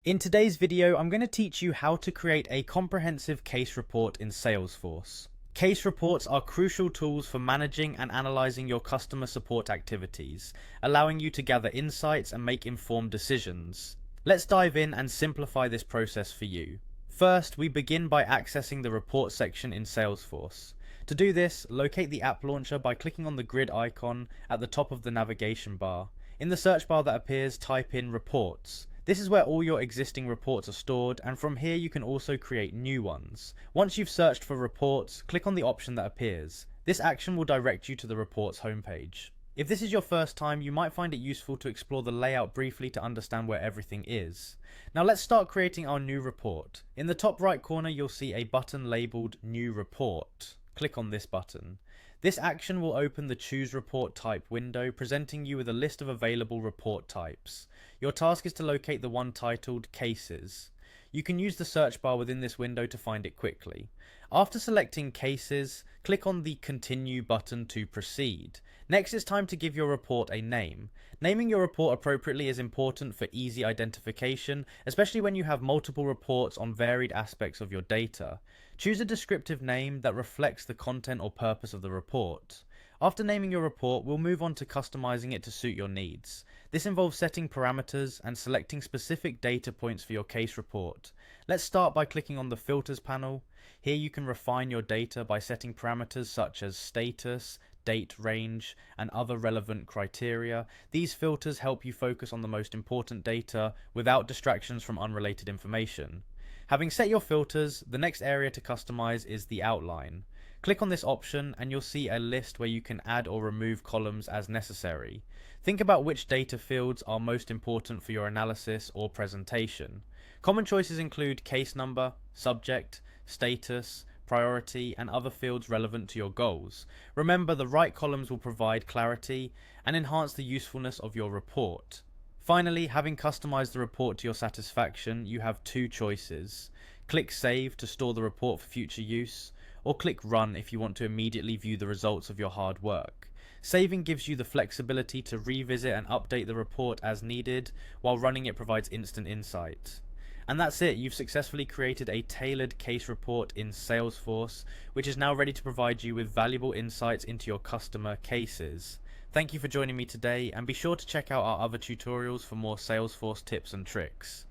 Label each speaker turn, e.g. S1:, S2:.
S1: In today's video, I'm going to teach you how to create a comprehensive case report in Salesforce. Case reports are crucial tools for managing and analyzing your customer support activities, allowing you to gather insights and make informed decisions. Let's dive in and simplify this process for you. First, we begin by accessing the report section in Salesforce. To do this, locate the app launcher by clicking on the grid icon at the top of the navigation bar. In the search bar that appears, type in Reports. This is where all your existing reports are stored, and from here you can also create new ones. Once you've searched for reports, click on the option that appears. This action will direct you to the reports homepage. If this is your first time, you might find it useful to explore the layout briefly to understand where everything is. Now let's start creating our new report. In the top right corner you'll see a button labelled New Report. Click on this button. This action will open the Choose Report Type window, presenting you with a list of available report types. Your task is to locate the one titled Cases. You can use the search bar within this window to find it quickly. After selecting Cases, click on the Continue button to proceed. Next, it's time to give your report a name. Naming your report appropriately is important for easy identification, especially when you have multiple reports on varied aspects of your data. Choose a descriptive name that reflects the content or purpose of the report. After naming your report, we'll move on to customizing it to suit your needs. This involves setting parameters and selecting specific data points for your case report. Let's start by clicking on the Filters panel. Here you can refine your data by setting parameters such as status, date range, and other relevant criteria. These filters help you focus on the most important data without distractions from unrelated information. Having set your filters, the next area to customize is the outline. Click on this option and you'll see a list where you can add or remove columns as necessary. Think about which data fields are most important for your analysis or presentation. Common choices include case number, subject, status, priority, and other fields relevant to your goals. Remember, the right columns will provide clarity and enhance the usefulness of your report. Finally, having customized the report to your satisfaction, you have two choices. Click Save to store the report for future use, or click Run if you want to immediately view the results of your hard work. Saving gives you the flexibility to revisit and update the report as needed, while running it provides instant insight. And that's it, you've successfully created a tailored case report in Salesforce, which is now ready to provide you with valuable insights into your customer cases. Thank you for joining me today, and be sure to check out our other tutorials for more Salesforce tips and tricks.